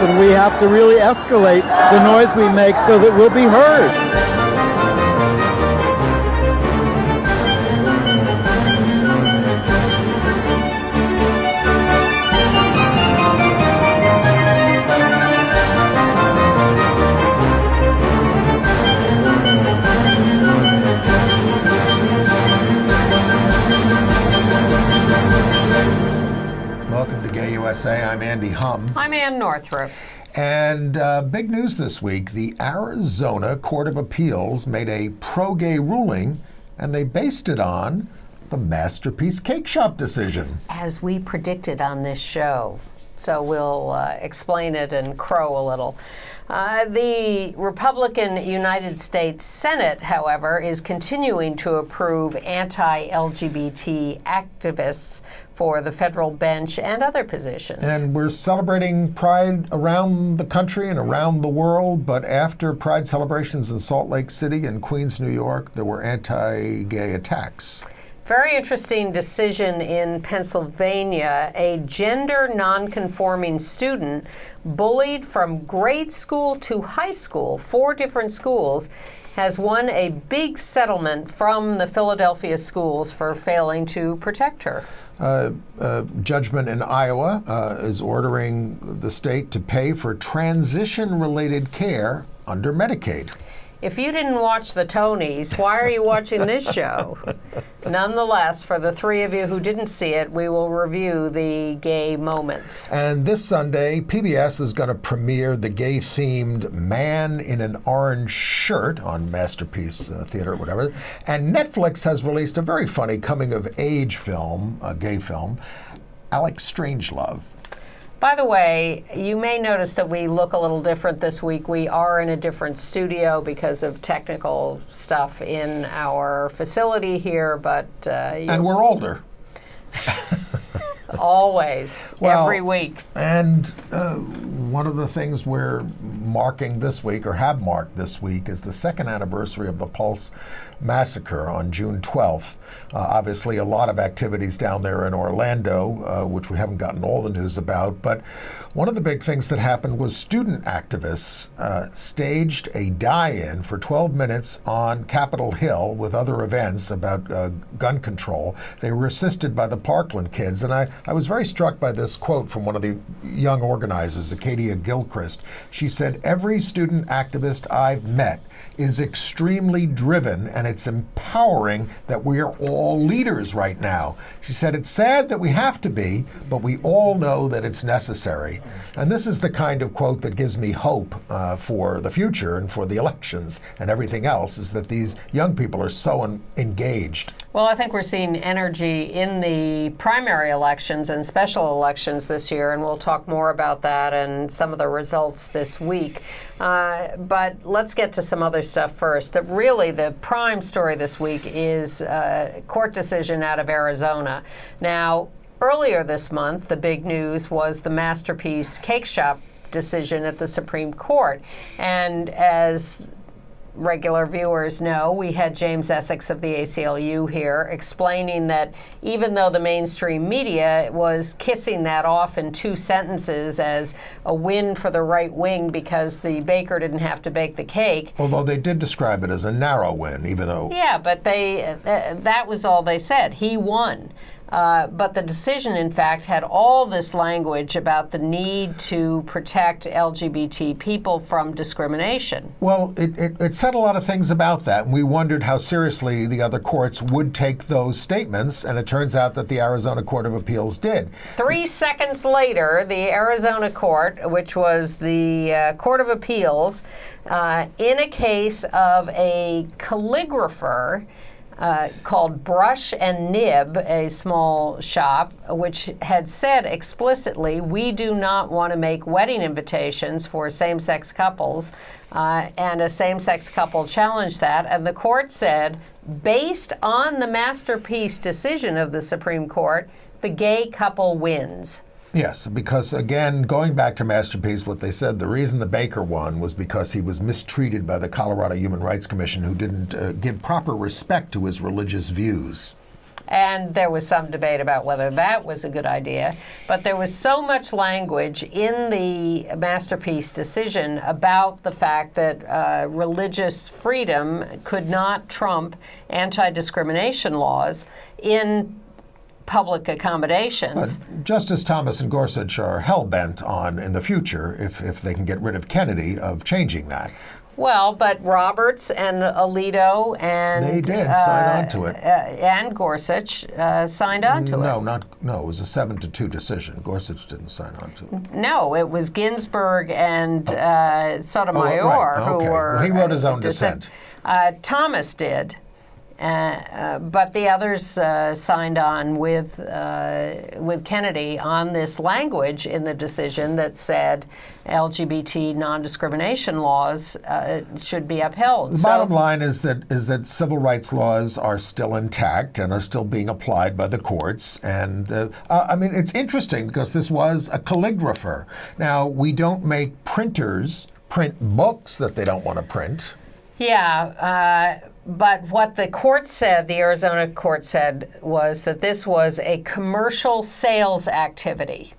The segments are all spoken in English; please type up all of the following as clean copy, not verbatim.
and we have to really escalate the noise we make so that we'll be heard. I'm Andy Humm. I'm Ann Northrop. And big news this week, the Arizona Court of Appeals made a pro-gay ruling, and they based it on the Masterpiece Cakeshop decision. As we predicted on this show. So we'll explain it and crow a little. The Republican United States Senate, however, is continuing to approve anti-LGBT activists for the federal bench and other positions. And we're celebrating Pride around the country and around the world, but after Pride celebrations in Salt Lake City and Queens, New York, there were anti-gay attacks. Very interesting decision in Pennsylvania. A gender nonconforming student bullied from grade school to high school, 4 different schools, has won a big settlement from the Philadelphia schools for failing to protect her. Judgment in Iowa is ordering the state to pay for transition-related care under Medicaid. If you didn't watch the Tonys, why are you watching this show? Nonetheless, for the 3 of you who didn't see it, we will review the gay moments. And this Sunday, PBS is going to premiere the gay-themed Man in an Orange Shirt on Masterpiece Theater or whatever. And Netflix has released a very funny coming-of-age film, a gay film, Strangelove. By the way, you may notice that we look a little different this week. We are in a different studio because of technical stuff in our facility here, but... and we're older. Always, every week. And one of the things we're marking this week, or have marked this week, is the 2nd anniversary of the Pulse massacre on June 12th. Obviously, a lot of activities down there in Orlando, which we haven't gotten all the news about. But one of the big things that happened was student activists staged a die-in for 12 minutes on Capitol Hill with other events about gun control. They were assisted by the Parkland kids. And I was very struck by this quote from one of the young organizers, Acadia Gilchrist. She said, "Every student activist I've met is extremely driven, and it's empowering that we are all leaders right now." She said, "It's sad that we have to be, but we all know that it's necessary." And this is the kind of quote that gives me hope for the future and for the elections and everything else, is that these young people are so engaged. Well, I think we're seeing energy in the primary elections and special elections this year, and we'll talk more about that and some of the results this week. But let's get to some other stuff first. Really, the prime story this week is a court decision out of Arizona. Now, earlier this month, the big news was the Masterpiece Cakeshop decision at the Supreme Court. And as regular viewers know, we had James Essex of the ACLU here explaining that even though the mainstream media was kissing that off in 2 sentences as a win for the right wing because the baker didn't have to bake the cake. Although they did describe it as a narrow win, even though... Yeah, but that was all they said. He won. But the decision, in fact, had all this language about the need to protect LGBT people from discrimination. Well, it said a lot of things about that, and we wondered how seriously the other courts would take those statements, and it turns out that the Arizona Court of Appeals did. 3 seconds later, the Arizona court, which was the Court of Appeals, in a case of a calligrapher called Brush and Nib, a small shop, which had said explicitly, we do not want to make wedding invitations for same-sex couples, and a same-sex couple challenged that, and the court said, based on the Masterpiece decision of the Supreme Court, the gay couple wins. Yes, because again, going back to Masterpiece, what they said, the reason the baker won was because he was mistreated by the Colorado Human Rights Commission, who didn't give proper respect to his religious views. And there was some debate about whether that was a good idea. But there was so much language in the Masterpiece decision about the fact that religious freedom could not trump anti-discrimination laws in public accommodations. But Justice Thomas and Gorsuch are hell-bent on, in the future, if they can get rid of Kennedy, of changing that. Well, but Roberts and Alito and they did sign on to it, and Gorsuch signed on to it. No, it was a 7-2 decision. Gorsuch didn't sign on to it. No, it was Ginsburg and Sotomayor right. who were. Well, he wrote his own dissent. Thomas did. But the others signed on with Kennedy on this language in the decision that said LGBT non-discrimination laws should be upheld. The bottom line is that civil rights laws are still intact and are still being applied by the courts. And I mean, it's interesting because this was a calligrapher. Now, we don't make printers print books that they don't want to print. Yeah. But what the court said, the Arizona court said, was that this was a commercial sales activity.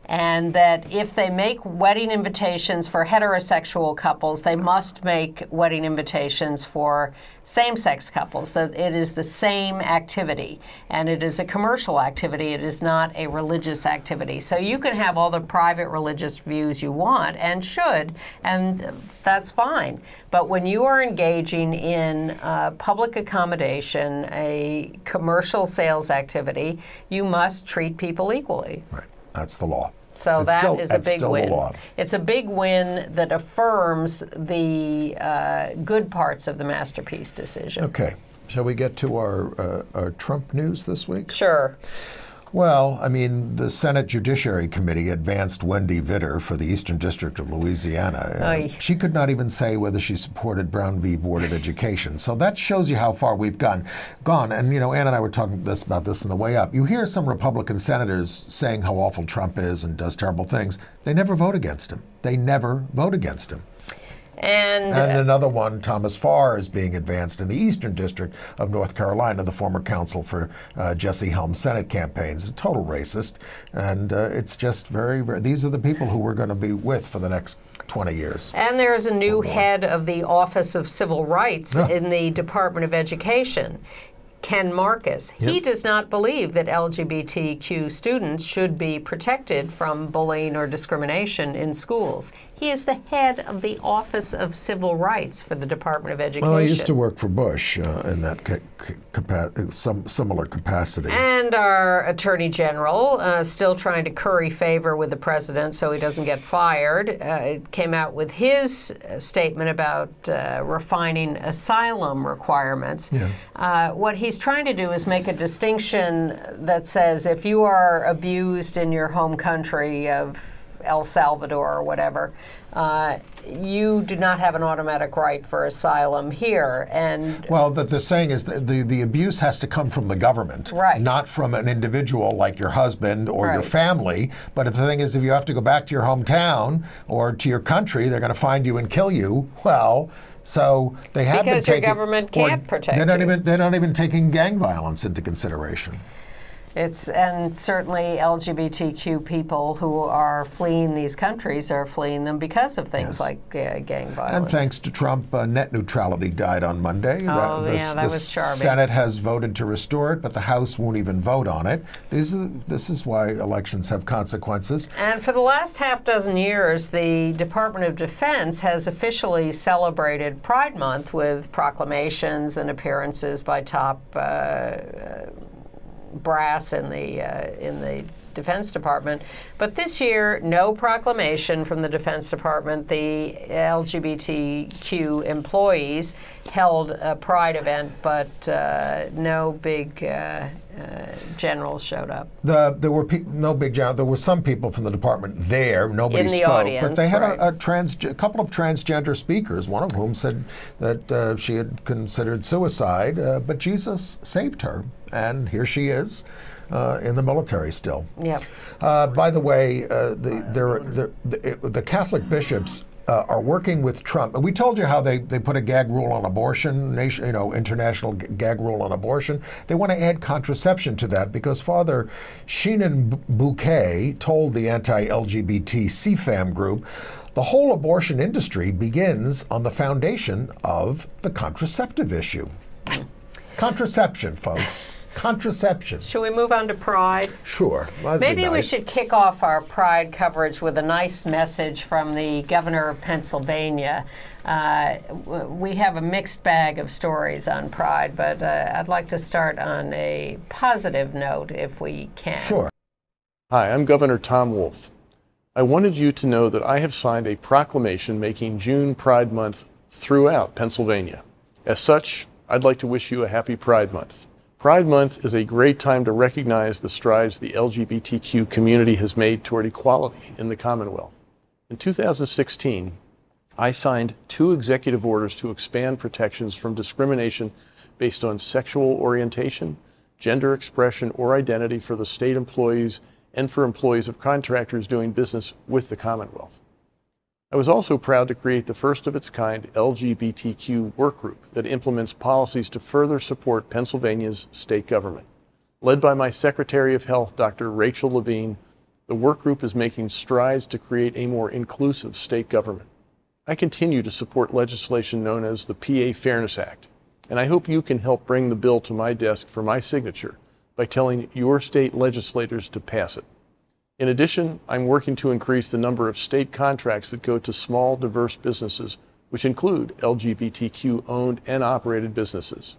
And that if they make wedding invitations for heterosexual couples, they must make wedding invitations for same-sex couples, that it is the same activity. And it is a commercial activity. It is not a religious activity. So you can have all the private religious views you want and should, and that's fine. But when you are engaging in public accommodation, a commercial sales activity, you must treat people equally. Right. That's the law. So that is a big win. The law. It's a big win that affirms the good parts of the Masterpiece decision. Okay. Shall we get to our Trump news this week? Sure. Well, I mean, the Senate Judiciary Committee advanced Wendy Vitter for the Eastern District of Louisiana. She could not even say whether she supported Brown v. Board of Education. So that shows you how far we've gone. And, you know, Ann and I were talking about this on the way up. You hear some Republican senators saying how awful Trump is and does terrible things. They never vote against him. They never vote against him. And another one, Thomas Farr, is being advanced in the Eastern District of North Carolina, the former counsel for Jesse Helms' Senate campaigns. A total racist. And it's just very, very, these are the people who we're going to be with for the next 20 years. And there's a new head of the Office of Civil Rights in the Department of Education. Ken Marcus. Yep. He does not believe that LGBTQ students should be protected from bullying or discrimination in schools. He is the head of the Office of Civil Rights for the Department of Education. Well, I used to work for Bush in that similar capacity. And our Attorney General, still trying to curry favor with the president so he doesn't get fired, came out with his statement about refining asylum requirements. Yeah. What he's trying to do is make a distinction that says if you are abused in your home country of El Salvador or whatever, you do not have an automatic right for asylum here. And well, that they're saying is that the abuse has to come from the government, right, not from an individual like your husband or your family. But the thing is, if you have to go back to your hometown or to your country, they're going to find you and kill you. Well, so they have because been taking, your government can't protect you. They're not even taking gang violence into consideration. And certainly LGBTQ people who are fleeing these countries are fleeing them because of things like gang violence. And thanks to Trump, net neutrality died on Monday. That was charming. The Senate has voted to restore it, but the House won't even vote on it. This is why elections have consequences. And for the last half dozen years, the Department of Defense has officially celebrated Pride Month with proclamations and appearances by top brass in the Defense Department. But this year, no proclamation from the Defense Department. The LGBTQ employees held a Pride event, but no big generals showed up. There were no big generals. There were some people from the department there. Nobody spoke, audience, but they had a couple of transgender speakers. One of whom said that she had considered suicide, but Jesus saved her, and here she is. In the military still. Yep. By the way, the Catholic bishops are working with Trump. And we told you how they put a gag rule on abortion, international gag rule on abortion. They want to add contraception to that because Father Sheenan Bouquet told the anti-LGBT CFAM group, the whole abortion industry begins on the foundation of the contraceptive issue. Contraception, folks. Contraception. Should we move on to Pride? Sure. Maybe we should kick off our Pride coverage with a nice message from the governor of Pennsylvania. We have a mixed bag of stories on Pride, but I'd like to start on a positive note if we can. Sure. Hi, I'm Governor Tom Wolf. I wanted you to know that I have signed a proclamation making June Pride Month throughout Pennsylvania. As such, I'd like to wish you a happy Pride Month. Pride Month is a great time to recognize the strides the LGBTQ community has made toward equality in the Commonwealth. In 2016, I signed 2 executive orders to expand protections from discrimination based on sexual orientation, gender expression, or identity for the state employees and for employees of contractors doing business with the Commonwealth. I was also proud to create the first of its kind LGBTQ work group that implements policies to further support Pennsylvania's state government. Led by my Secretary of Health, Dr. Rachel Levine, the work group is making strides to create a more inclusive state government. I continue to support legislation known as the PA Fairness Act, and I hope you can help bring the bill to my desk for my signature by telling your state legislators to pass it. In addition, I'm working to increase the number of state contracts that go to small, diverse businesses, which include LGBTQ-owned and operated businesses.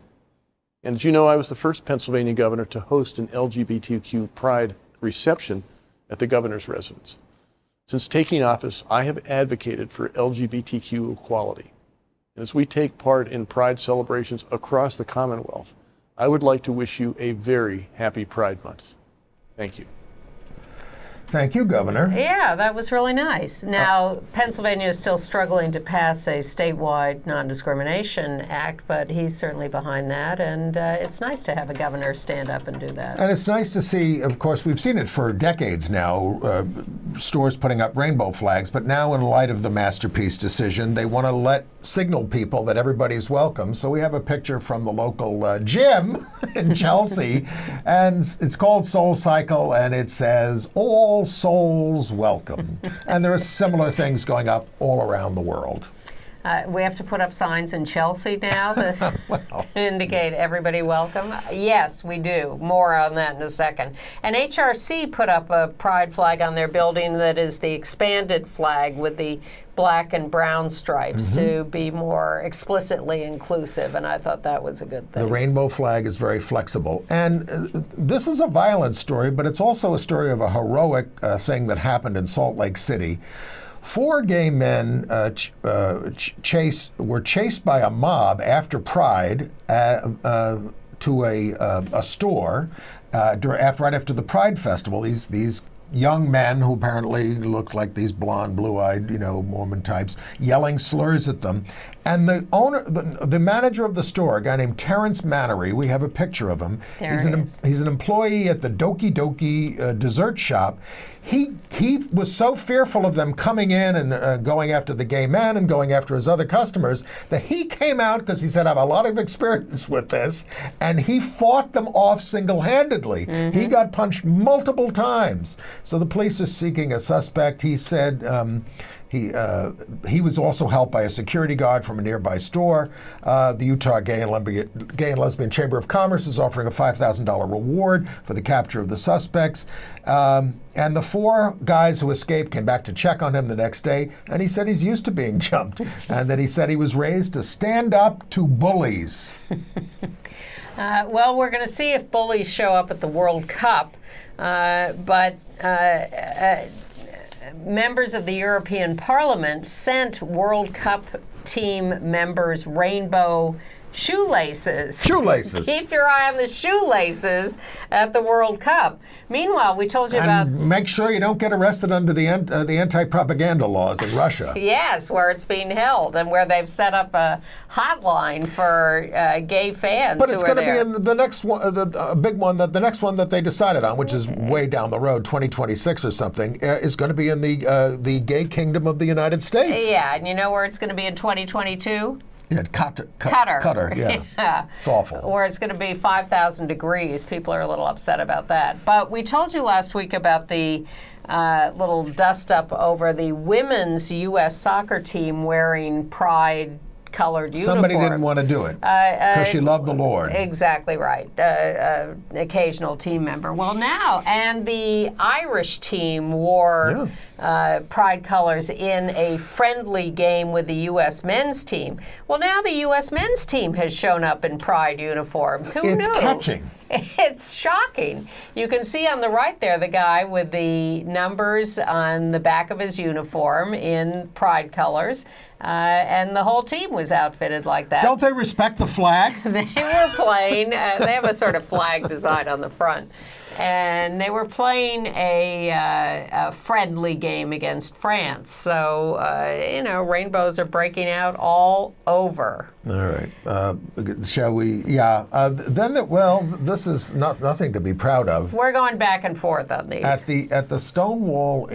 And as you know, I was the first Pennsylvania governor to host an LGBTQ Pride reception at the governor's residence. Since taking office, I have advocated for LGBTQ equality. And as we take part in Pride celebrations across the Commonwealth, I would like to wish you a very happy Pride Month. Thank you. Thank you, Governor. Yeah, that was really nice. Now, Pennsylvania is still struggling to pass a statewide non-discrimination act, but he's certainly behind that, and it's nice to have a governor stand up and do that. And it's nice to see, of course, we've seen it for decades now, stores putting up rainbow flags, but now in light of the Masterpiece decision, they want to signal people that everybody's welcome. So we have a picture from the local gym in Chelsea, and it's called Soul Cycle, and it says, all souls welcome. And there are similar things going up all around the world. We have to put up signs in Chelsea now that indicate everybody welcome. Yes, we do. More on that in a second. And HRC put up a pride flag on their building that is the expanded flag with the black and brown stripes to be more explicitly inclusive, and I thought that was a good thing. The rainbow flag is very flexible. And this is a violent story, but it's also a story of a heroic thing that happened in Salt Lake City. 4 gay men were chased by a mob after Pride to a store right after the Pride Festival. These young men who apparently looked like these blonde, blue-eyed, Mormon types, yelling slurs at them. And the owner, the manager of the store, a guy named Terrence Mannery, we have a picture of him. He's an employee at the Doki Doki dessert shop. He was so fearful of them coming in and going after the gay men and going after his other customers that he came out, because he said, I have a lot of experience with this, and he fought them off single-handedly. He got punched multiple times. So the police are seeking a suspect. He said he was also helped by a security guard from a nearby store. The Utah Gay and Lesbian Chamber of Commerce is offering a $5,000 reward for the capture of the suspects. And the 4 guys who escaped came back to check on him the next day, and he said he's used to being jumped, and that he said he was raised to stand up to bullies. Well, we're going to see if bullies show up at the World Cup, but members of the European Parliament sent World Cup team members rainbow shoelaces. Shoelaces. Keep your eye on the shoelaces at the World Cup. Meanwhile, we told you about... make sure you don't get arrested under the anti-propaganda laws in Russia. Yes, where it's being held and where they've set up a hotline for gay fans. But it's going to be in the next one, the big one, the next one that they decided on, which is way down the road, 2026 or something, is going to be in the gay kingdom of the United States. Yeah, and you know where it's going to be in 2022? Yeah, Qatar, yeah. Yeah. It's awful. Where it's going to be 5,000 degrees. People are a little upset about that. But we told you last week about the little dust-up over the women's U.S. soccer team wearing Pride colored uniforms. Somebody didn't want to do it because she loved the Lord. Exactly right. Occasional team member. Well, now, and the Irish team wore Pride colors in a friendly game with the U.S. men's team. Well, now the U.S. men's team has shown up in Pride uniforms. Who knew? It's catching. It's shocking. You can see on the right there the guy with the numbers on the back of his uniform in Pride colors. And the whole team was outfitted like that. Don't they respect the flag? They were playing, they have a sort of flag design on the front. And they were playing a friendly game against France. So, rainbows are breaking out all over. All right. Shall we? Yeah. This is nothing to be proud of. We're going back and forth on these. At the Stonewall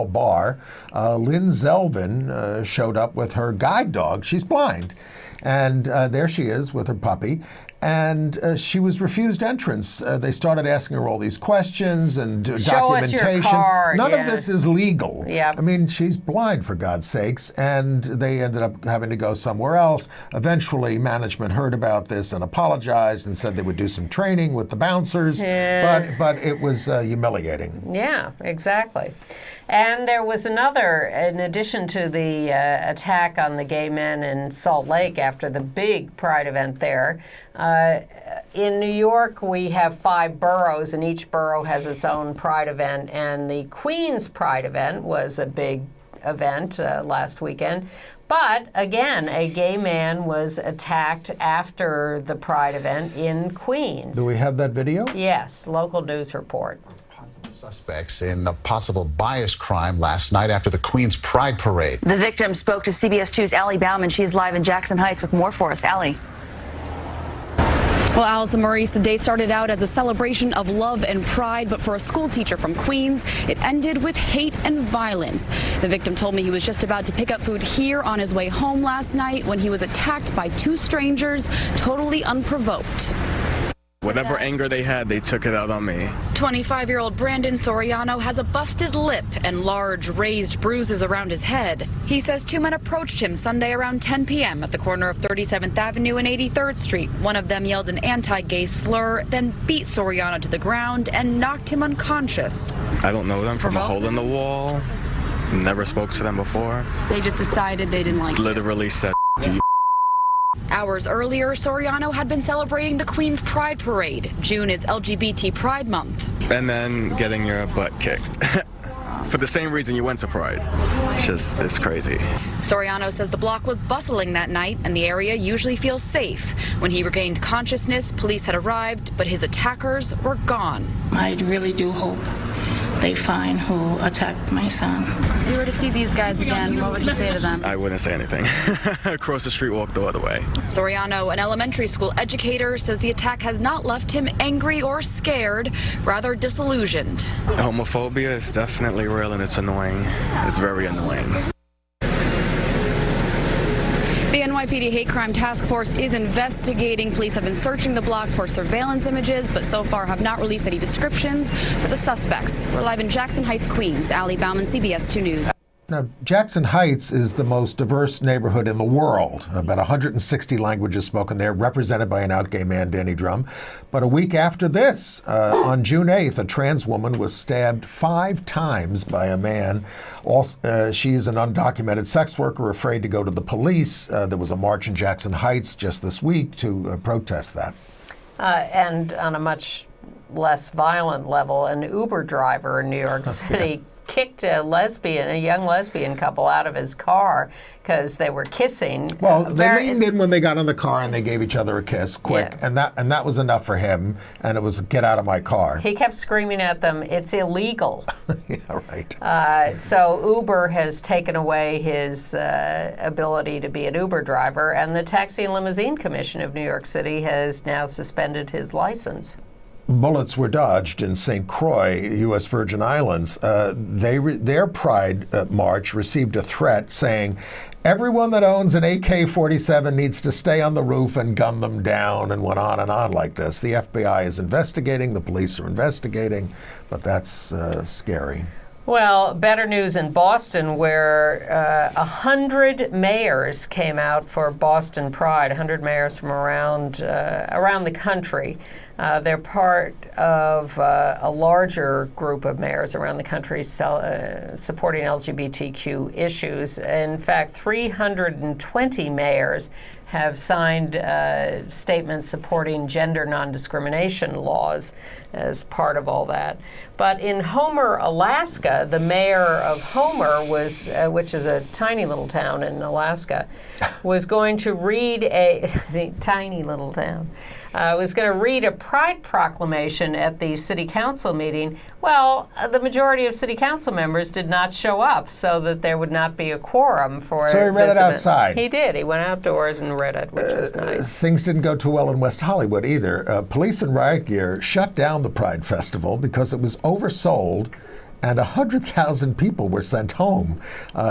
Bar, Lynn Zelvin showed up with her guide dog. She's blind. And there she is with her puppy. And she was refused entrance. They started asking her all these questions and documentation. Show us your card. None of this is legal. Yeah. I mean, she's blind, for God's sakes. And they ended up having to go somewhere else. Eventually, management heard about this and apologized and said they would do some training with the bouncers. Yeah. But it was humiliating. Yeah, exactly. And there was another, in addition to the attack on the gay men in Salt Lake after the big Pride event there, in New York we have 5 boroughs, and each borough has its own Pride event. And the Queens Pride event was a big event last weekend. But again, a gay man was attacked after the Pride event in Queens. Do we have that video? Yes, local news report. Suspects in a possible bias crime last night after the Queens Pride Parade. The victim spoke to CBS 2's Allie Bauman. She's live in Jackson Heights with more for us. Allie. Well, Allison Maurice, the day started out as a celebration of love and pride, but for a school teacher from Queens, it ended with hate and violence. The victim told me he was just about to pick up food here on his way home last night when he was attacked by 2 strangers, totally unprovoked. Whatever anger they had, they took it out on me. 25-year-old Brandon Soriano has a busted lip and large raised bruises around his head. He says 2 men approached him Sunday around 10 p.m. at the corner of 37th Avenue and 83rd Street. One of them yelled an anti-gay slur, then beat Soriano to the ground and knocked him unconscious. I don't know them from a hole in the wall. Never spoke to them before. They just decided they didn't like Literally said, you. Hours earlier, Soriano had been celebrating the Queens Pride Parade. June is LGBT Pride Month. And then getting your butt kicked. For the same reason you went to Pride. It's crazy. Soriano says the block was bustling that night and the area usually feels safe. When he regained consciousness, police had arrived, but his attackers were gone. I really do hope they find who attacked my son. If you were to see these guys again, what would you say to them? I wouldn't say anything. Across the street, walk the other way. Soriano, an elementary school educator, says the attack has not left him angry or scared, rather disillusioned. Homophobia is definitely real and it's annoying. It's very annoying. The NYPD Hate Crime Task Force is investigating. Police have been searching the block for surveillance images, but so far have not released any descriptions for the suspects. We're live in Jackson Heights, Queens. Allie Bauman, CBS 2 News. Now, Jackson Heights is the most diverse neighborhood in the world. About 160 languages spoken there, represented by an out gay man, Danny Drum. But a week after this, on June 8th, a trans woman was stabbed 5 times by a man. She is an undocumented sex worker afraid to go to the police. There was a march in Jackson Heights just this week to protest that. And on a much less violent level, an Uber driver in New York City kicked a young lesbian couple out of his car because they were kissing. Well, they leaned in when they got in the car and they gave each other a kiss quick, Yeah. and that was enough for him. And it was get out of my car. He kept screaming at them, "It's illegal." Yeah, right. So Uber has taken away his ability to be an Uber driver, and the Taxi and Limousine Commission of New York City has now suspended his license. Bullets were dodged in St. Croix, U.S. Virgin Islands. Their Pride March received a threat saying, everyone that owns an AK-47 needs to stay on the roof and gun them down, and went on and on like this. The FBI is investigating, the police are investigating, but that's scary. Well, better news in Boston, where 100 mayors came out for Boston Pride, 100 mayors from around the country. They're part of a larger group of mayors around the country supporting LGBTQ issues. In fact, 320 mayors have signed statements supporting gender non-discrimination laws as part of all that. But in Homer, Alaska, the mayor of Homer was, which is a tiny little town in Alaska, was going to read tiny little town. Was going to read a pride proclamation at the city council meeting. Well, the majority of city council members did not show up, so that there would not be a quorum for. So he read it outside. He did. He went outdoors and read it, which was nice. Things didn't go too well in West Hollywood either. Police in riot gear shut down the Pride Festival because it was oversold, and 100,000 people were sent home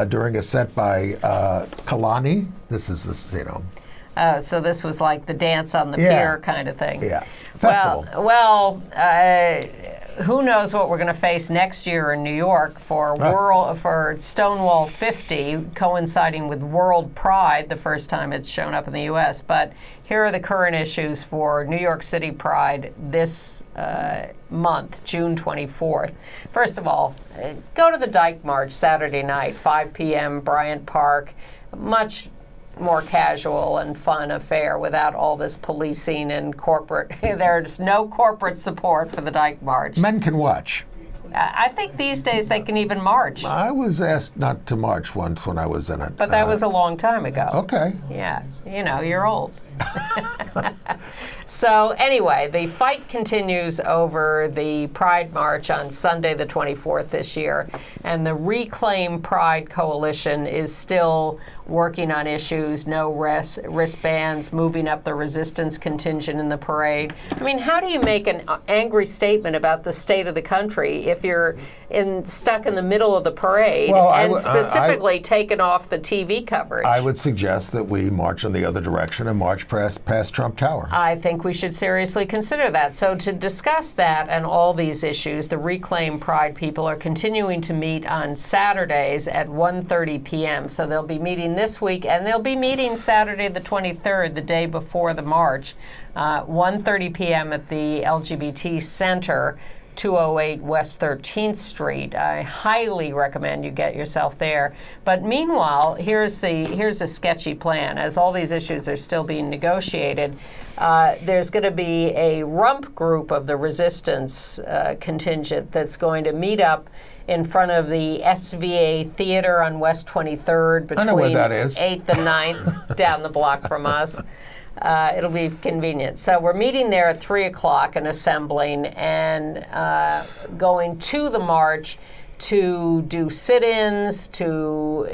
during a set by Kalani. This is So this was like the dance on the pier kind of thing. Yeah, festival. Well, who knows what we're going to face next year in New York for for Stonewall 50, coinciding with World Pride, the first time it's shown up in the U.S. But here are the current issues for New York City Pride this month, June 24th. First of all, go to the Dyke March Saturday night, 5 p.m., Bryant Park. Much more casual and fun affair without all this policing and corporate. There's no corporate support for the Dyke March. Men can watch. I think these days they can even march. I was asked not to march once when I was in it. But that was a long time ago. Okay. Yeah, you're old. So anyway, the fight continues over the Pride March on Sunday the 24th this year, and the Reclaim Pride Coalition is still working on issues, no wristbands, moving up the resistance contingent in the parade. I mean, how do you make an angry statement about the state of the country if you're stuck in the middle of the parade and specifically taken off the TV coverage? I would suggest that we march in the other direction and march past Trump Tower. I think we should seriously consider that. So to discuss that and all these issues, the Reclaim Pride people are continuing to meet on Saturdays at 1:30 p.m. So they'll be meeting this week, and they'll be meeting Saturday the 23rd, the day before the march, 1:30 p.m. at the LGBT Center, 208 West 13th Street. I highly recommend you get yourself there. But meanwhile, here's a sketchy plan. As all these issues are still being negotiated, there's going to be a rump group of the resistance contingent that's going to meet up in front of the SVA Theater on West 23rd between 8th and 9th, down the block from us. It'll be convenient. So we're meeting there at 3 o'clock and assembling and going to the march to do sit-ins, to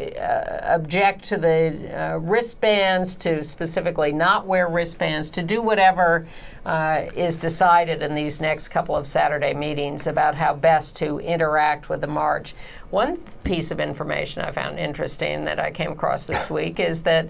object to the wristbands, to specifically not wear wristbands, to do whatever is decided in these next couple of Saturday meetings about how best to interact with the march. One piece of information I found interesting that I came across this week is that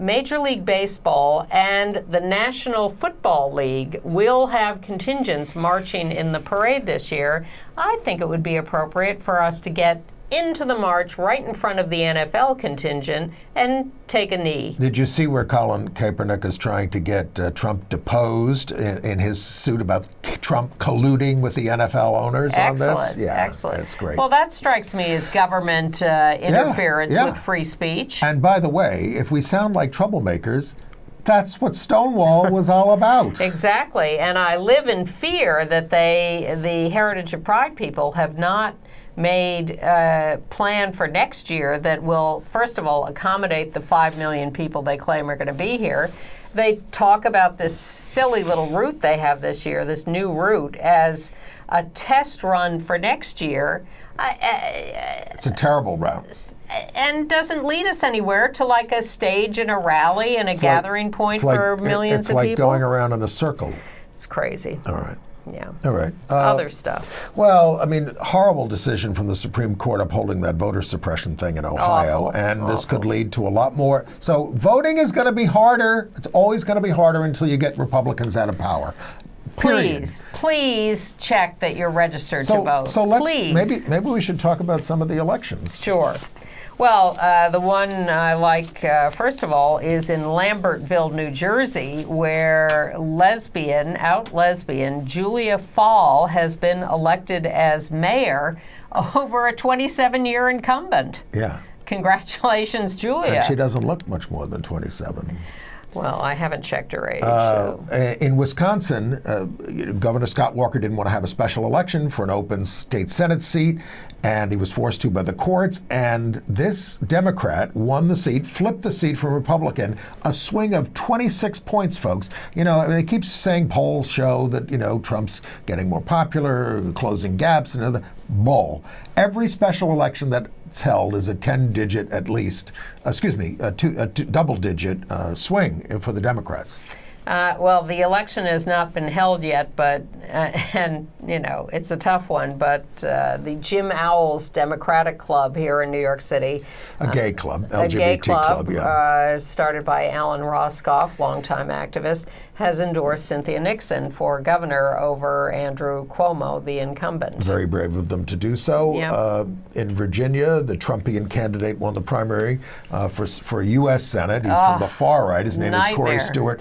Major League Baseball and the National Football League will have contingents marching in the parade this year. I think it would be appropriate for us to get into the march right in front of the NFL contingent and take a knee. Did you see where Colin Kaepernick is trying to get Trump deposed in his suit about Trump colluding with the NFL owners on this? Yeah, excellent. That's great. Well, that strikes me as government interference with free speech. And by the way, if we sound like troublemakers, That's what Stonewall was all about. Exactly. And I live in fear that the Heritage of Pride people have not made a plan for next year that will, first of all, accommodate the 5 million people they claim are going to be here. They talk about this silly little route they have this year, this new route, as a test run for next year. It's a terrible route. And doesn't lead us anywhere to like a stage and a rally and a gathering point for millions of people. It's like going around in a circle. It's crazy. All right. Yeah. All right. Other stuff. Well, I mean, horrible decision from the Supreme Court upholding that voter suppression thing in Ohio. This could lead to a lot more. So voting is going to be harder. It's always going to be harder until you get Republicans out of power. Period. Please check that you're registered to vote. So let's maybe we should talk about some of the elections. Sure. Well, the one I like, first of all, is in Lambertville, New Jersey, where out lesbian Julia Fall has been elected as mayor over a 27-year incumbent. Yeah. Congratulations, Julia. And she doesn't look much more than 27. Well, I haven't checked her age. In Wisconsin, Governor Scott Walker didn't want to have a special election for an open state Senate seat, and he was forced to by the courts. And this Democrat won the seat, flipped the seat from Republican, a swing of 26 points, folks. You know, I mean, they keep saying polls show that, you know, Trump's getting more popular, closing gaps, and other bull. Every special election that's held is a 10-digit at least, a double-digit swing for the Democrats. Well, the election has not been held yet, but, and, you know, it's a tough one, but the Jim Owls Democratic Club here in New York City. A gay club, LGBT club, yeah. Started by Alan Roscoff, longtime activist, has endorsed Cynthia Nixon for governor over Andrew Cuomo, the incumbent. Very brave of them to do so. Yeah. In Virginia, the Trumpian candidate won the primary for U.S. Senate. He's from the far right. His name is Corey Stewart.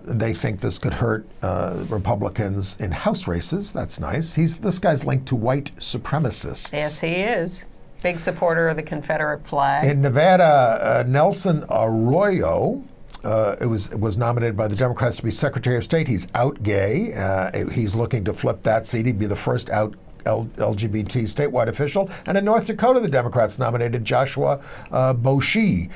They think this could hurt Republicans in House races. That's nice. This guy's linked to white supremacists. Yes, he is. Big supporter of the Confederate flag. In Nevada, Nelson Arroyo was nominated by the Democrats to be Secretary of State. He's out gay. He's looking to flip that seat. He'd be the first out LGBT statewide official. And in North Dakota, the Democrats nominated Joshua Boshi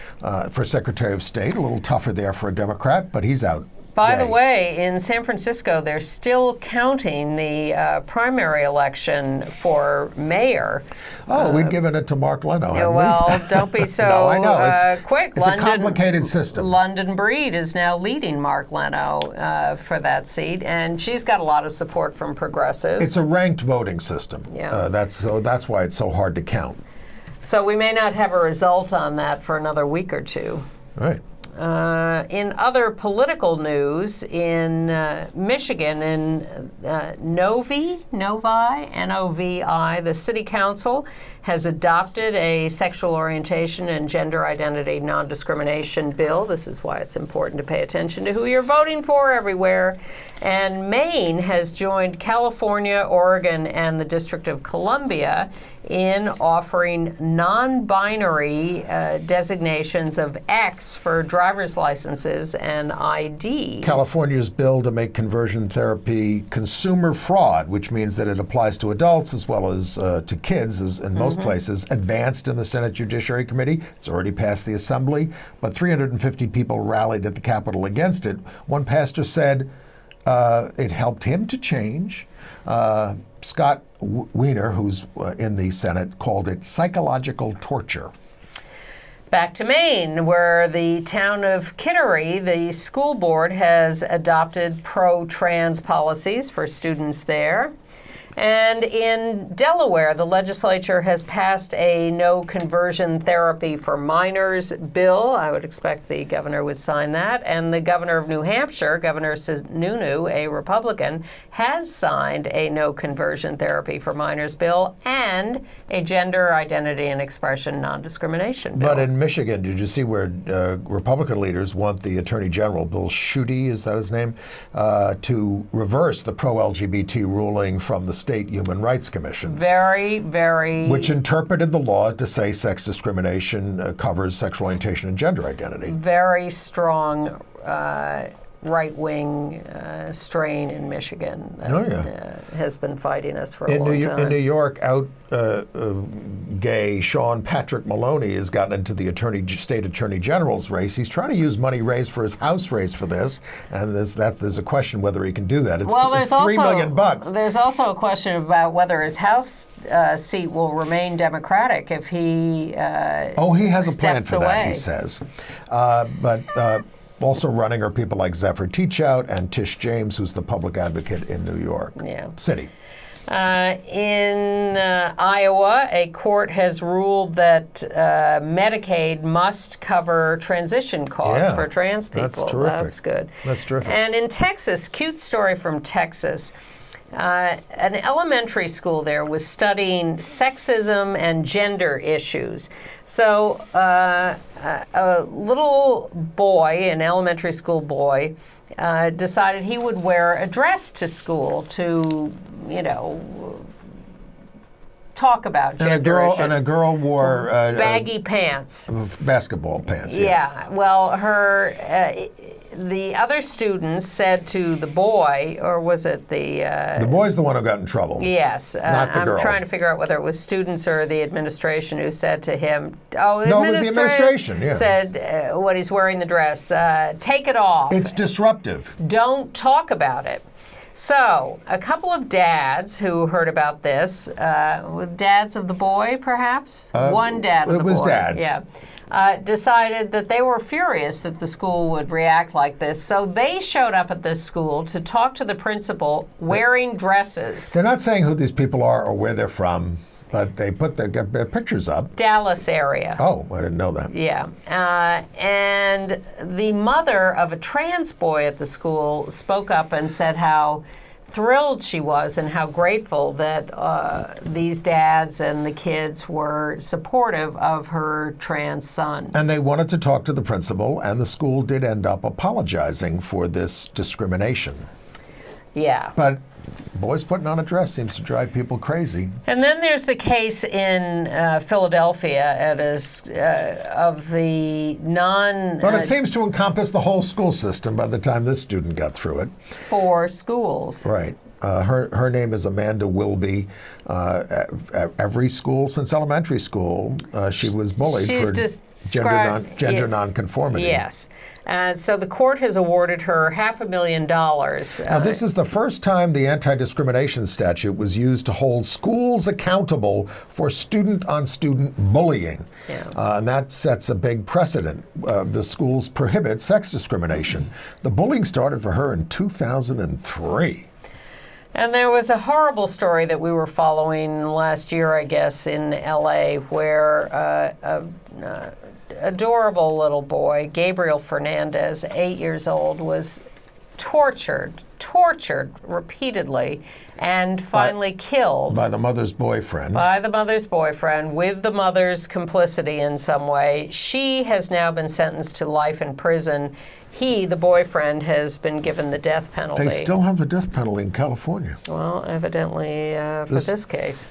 for Secretary of State. A little tougher there for a Democrat, but he's out. By the way, in San Francisco, they're still counting the primary election for mayor. Oh, we'd given it to Mark Leno, hadn't we? Don't be so no, I know. quick. It's a complicated system. London Breed is now leading Mark Leno for that seat, and she's got a lot of support from progressives. It's a ranked voting system. Yeah. That's why it's so hard to count. So we may not have a result on that for another week or two. Right. In other political news, in Michigan, in Novi, N-O-V-I, the city council has adopted a sexual orientation and gender identity non-discrimination bill. This is why it's important to pay attention to who you're voting for everywhere. And Maine has joined California, Oregon, and the District of Columbia in offering non-binary designations of X for driver's licenses and IDs. California's bill to make conversion therapy consumer fraud, which means that it applies to adults as well as to kids, as in most places, advanced in the Senate Judiciary Committee. It's already passed the Assembly, but 350 people rallied at the Capitol against it. One pastor said it helped him to change. Scott Wiener, who's in the Senate, called it psychological torture. Back to Maine, where the town of Kittery, the school board has adopted pro-trans policies for students there. And in Delaware, the legislature has passed a no conversion therapy for minors bill. I would expect the governor would sign that. And the governor of New Hampshire, Governor Sununu, a Republican, has signed a no conversion therapy for minors bill and a gender identity and expression non-discrimination bill. But in Michigan, did you see where Republican leaders want the Attorney General, Bill Schuette, is that his name, to reverse the pro-LGBT ruling from the State Human Rights Commission. Very, very... Which interpreted the law to say sex discrimination covers sexual orientation and gender identity. Very strong right-wing strain in Michigan that has been fighting us for a long time. In New York, gay Sean Patrick Maloney has gotten into the state attorney general's race. He's trying to use money raised for his House race for this, and there's a question whether he can do that. It's $3 million. There's also a question about whether his House seat will remain Democratic if he he has a plan for away. that, he says. Also running are people like Zephyr Teachout and Tish James, who's the public advocate in New York City. In Iowa, a court has ruled that Medicaid must cover transition costs for trans people. That's terrific. That's good. That's terrific. And in Texas, cute story from Texas. An elementary school there was studying sexism and gender issues. So a little boy, an elementary school boy, decided he would wear a dress to school to, talk about gender issues. And a girl wore baggy pants. Basketball pants. Yeah. Well, the other students said to the boy, or was it the boy's the one who got in trouble. Yes. Not the girl. I'm trying to figure out whether it was students or the administration who said to him, it was the administration, said when he's wearing the dress, take it off. It's disruptive. Don't talk about it. So, a couple of dads who heard about this, dads of the boy, perhaps? One dad of the boy. It was dads. Yeah. Decided that they were furious that the school would react like this. So they showed up at this school to talk to the principal wearing dresses. They're not saying who these people are or where they're from, but they put their pictures up. Dallas area. Oh, I didn't know that. Yeah. And the mother of a trans boy at the school spoke up and said how thrilled she was and how grateful that these dads and the kids were supportive of her trans son. And they wanted to talk to the principal, and the school did end up apologizing for this discrimination. Yeah. But boys putting on a dress seems to drive people crazy. And then there's the case in Philadelphia of the But it seems to encompass the whole school system by the time this student got through it. 4 schools. Right. Her name is Amanda Wilby. At every school since elementary school, she was bullied for gender nonconformity. Yes. So the court has awarded her $500,000. Now, this is the first time the anti-discrimination statute was used to hold schools accountable for student-on-student bullying. Yeah. And that sets a big precedent. The schools prohibit sex discrimination. The bullying started for her in 2003. And there was a horrible story that we were following last year, I guess, in LA, where adorable little boy, Gabriel Fernandez, 8 years old, was tortured repeatedly and finally killed. By the mother's boyfriend. By the mother's boyfriend, with the mother's complicity in some way. She has now been sentenced to life in prison. He, the boyfriend, has been given the death penalty. They still have the death penalty in California. Well, evidently for this case.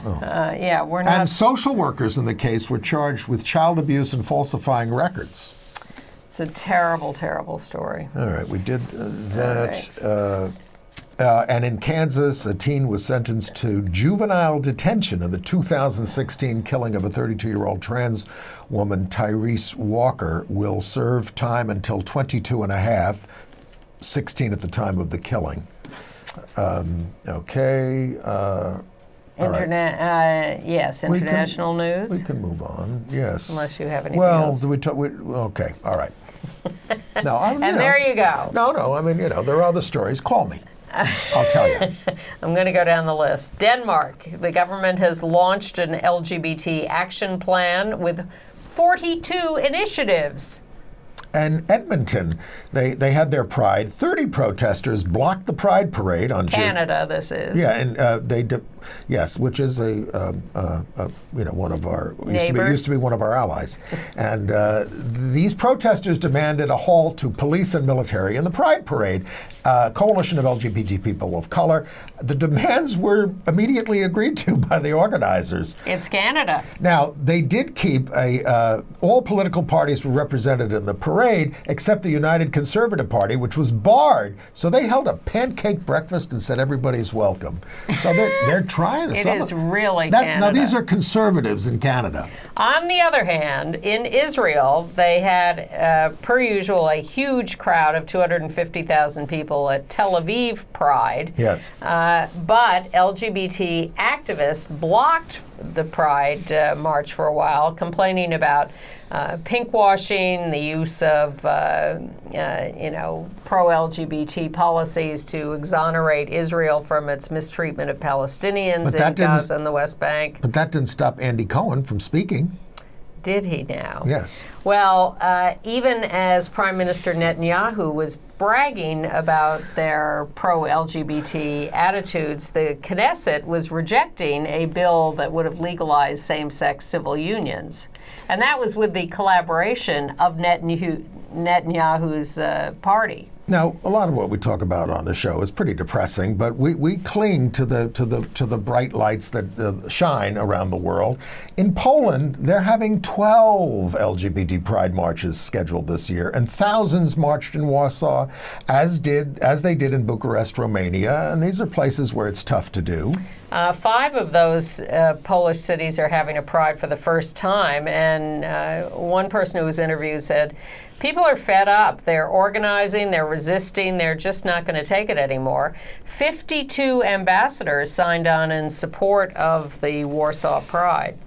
Yeah, we're not. And social workers in the case were charged with child abuse and falsifying records. It's a terrible, terrible story. All right, we did that. Right. And in Kansas, a teen was sentenced to juvenile detention in the 2016 killing of a 32-year-old trans woman. Tyrese Walker will serve time until 22 and a half, 16 at the time of the killing. Yes, international news. We can move on, yes. Unless you have anything else. Okay, all right. No, there you go. No, I mean, there are other stories. Call me. I'll tell you. I'm going to go down the list. Denmark, the government has launched an LGBT action plan with 42 initiatives. And Edmonton, they had their Pride. 30 protesters blocked the Pride parade on Canada. This is. Yeah, and yes, which is one of our used to be one of our allies. And these protesters demanded a halt to police and military in the Pride parade. Coalition of LGBT people of color. The demands were immediately agreed to by the organizers. It's Canada. Now, they did keep all political parties were represented in the parade. parade, except the United Conservative Party, which was barred. So they held a pancake breakfast and said everybody's welcome. So they're trying to. It is really Canada. Now these are conservatives in Canada. On the other hand, in Israel, they had, per usual, a huge crowd of 250,000 people at Tel Aviv Pride. Yes. But LGBT activists blocked the Pride March for a while, complaining about pinkwashing, the use of pro-LGBT policies to exonerate Israel from its mistreatment of Palestinians in Gaza and the West Bank. But that didn't stop Andy Cohen from speaking. Did he now? Yes. Well, even as Prime Minister Netanyahu was bragging about their pro-LGBT attitudes, the Knesset was rejecting a bill that would have legalized same-sex civil unions. And that was with the collaboration of Netanyahu's party. Now, a lot of what we talk about on the show is pretty depressing, but we cling to the bright lights that shine around the world. In Poland, they're having 12 LGBT Pride marches scheduled this year, and thousands marched in Warsaw, as they did in Bucharest, Romania, and these are places where it's tough to do. 5 of those Polish cities are having a pride for the first time, and one person who was interviewed said, people are fed up. They're organizing, they're resisting, they're just not going to take it anymore. 52 ambassadors signed on in support of the Warsaw Pride.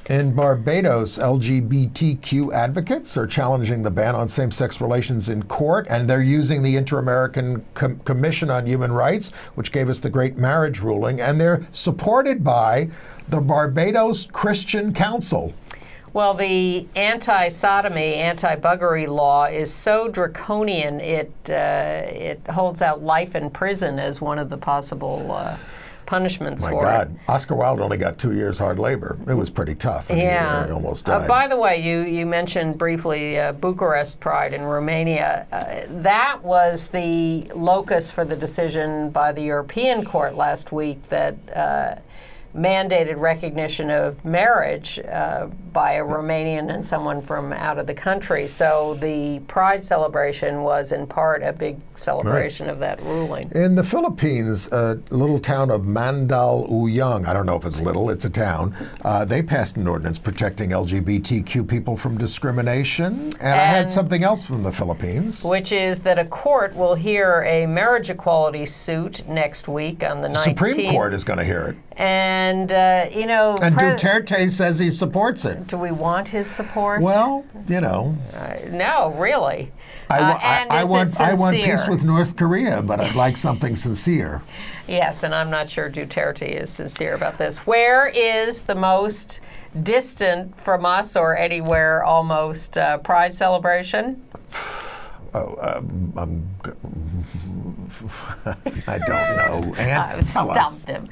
In Barbados, LGBTQ advocates are challenging the ban on same-sex relations in court, and they're using the Inter-American Commission on Human Rights, which gave us the Great Marriage ruling, and they're supported by the Barbados Christian Council. Well, the anti-sodomy, anti-buggery law is so draconian, it holds out life in prison as one of the possible punishments for it. My God, Oscar Wilde only got 2 years hard labor. It was pretty tough. And he almost died. By the way, you mentioned briefly Bucharest Pride in Romania. That was the locus for the decision by the European Court last week that mandated recognition of marriage by a Romanian and someone from out of the country. So the Pride celebration was in part a big celebration of that ruling. In the Philippines, a little town of Mandaluyong, I don't know if it's little, it's a town, they passed an ordinance protecting LGBTQ people from discrimination. And I had something else from the Philippines. Which is that a court will hear a marriage equality suit next week on the 19th. The Supreme Court is going to hear it. And, And Duterte says he supports it. Do we want his support? Well, no, really. I want peace with North Korea, but I'd like something sincere. Yes, and I'm not sure Duterte is sincere about this. Where is the most distant from us or anywhere almost Pride celebration? I don't know. I've stumped him.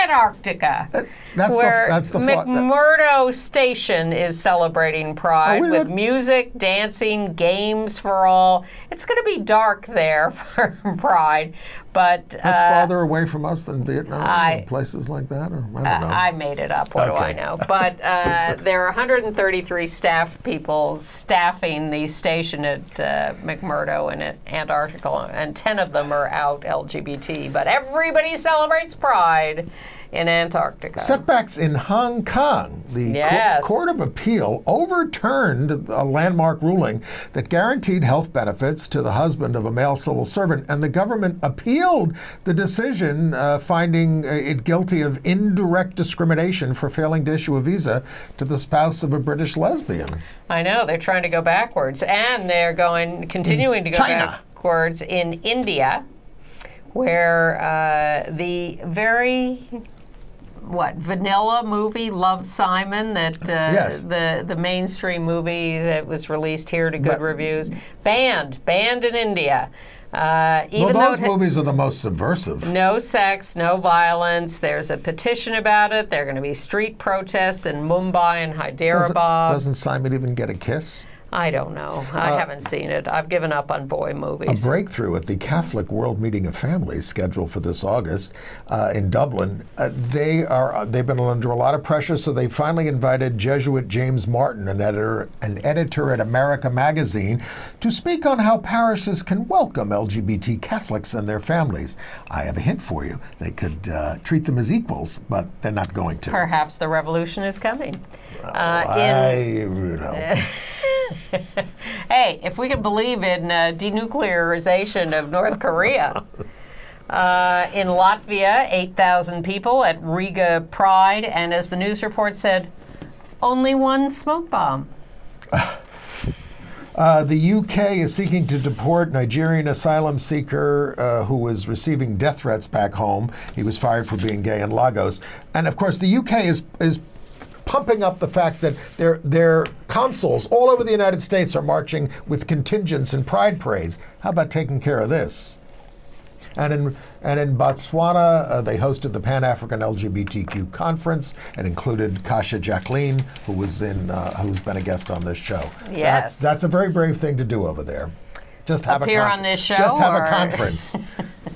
Antarctica, where that's the McMurdo Station is celebrating Pride with music, dancing, games for all. It's going to be dark there for Pride, but that's farther away from us than Vietnam, places like that, or I don't know. I made it up. What do I know? But there are 133 staff people staffing the station at McMurdo and at Antarctica, and 10 of them are out LGBT. But everybody celebrates Pride in Antarctica. Setbacks in Hong Kong. The Court of Appeal overturned a landmark ruling that guaranteed health benefits to the husband of a male civil servant, and the government appealed the decision, finding it guilty of indirect discrimination for failing to issue a visa to the spouse of a British lesbian. I know, they're trying to go backwards, and they're continuing to go backwards in India, where the very vanilla movie Love, Simon, that the mainstream movie that was released here to good reviews, banned in India. Even those movies are the most subversive. No sex, no violence. There's a petition about it. There are going to be street protests in Mumbai and Hyderabad. Doesn't Simon even get a kiss? I don't know. I haven't seen it. I've given up on boy movies. A breakthrough at the Catholic World Meeting of Families scheduled for this August in Dublin. They've been under a lot of pressure, so they finally invited Jesuit James Maarten, an editor at America Magazine, to speak on how parishes can welcome LGBT Catholics and their families. I have a hint for you. They could treat them as equals, but they're not going to. Perhaps the revolution is coming. Hey, if we can believe in denuclearization of North Korea. In Latvia, 8,000 people at Riga Pride, and as the news report said, only one smoke bomb. The UK is seeking to deport Nigerian asylum seeker who was receiving death threats back home. He was fired for being gay in Lagos. And of course, the UK is pumping up the fact that their consuls all over the United States are marching with contingents and pride parades. How about taking care of this? And in Botswana, they hosted the Pan-African LGBTQ conference and included Kasha Jacqueline, who's been a guest on this show. Yes, that's a very brave thing to do over there. Just have appear on this show. Just have a conference.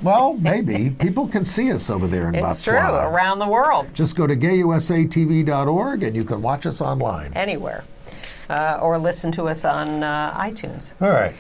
Well, maybe people can see us over there in Botswana. It's true, around the world. Just go to gayusatv.org and you can watch us online. Anywhere, or listen to us on iTunes. All right.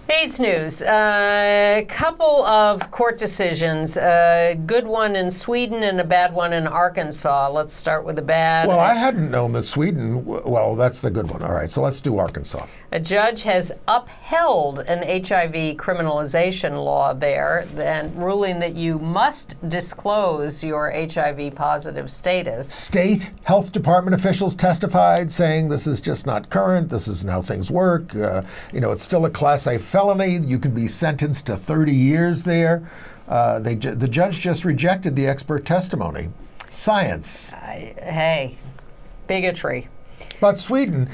AIDS news. A couple of court decisions. A good one in Sweden and a bad one in Arkansas. Let's start with the bad. Well, I hadn't known that Sweden, well, that's the good one. All right, so let's do Arkansas. A judge has upheld an HIV criminalization law there, and ruling that you must disclose your HIV positive status. State health department officials testified saying this is just not current, this isn't how things work. It's still a Class A felony. You can be sentenced to 30 years there. The judge just rejected the expert testimony. Science. Hey, bigotry. But Sweden,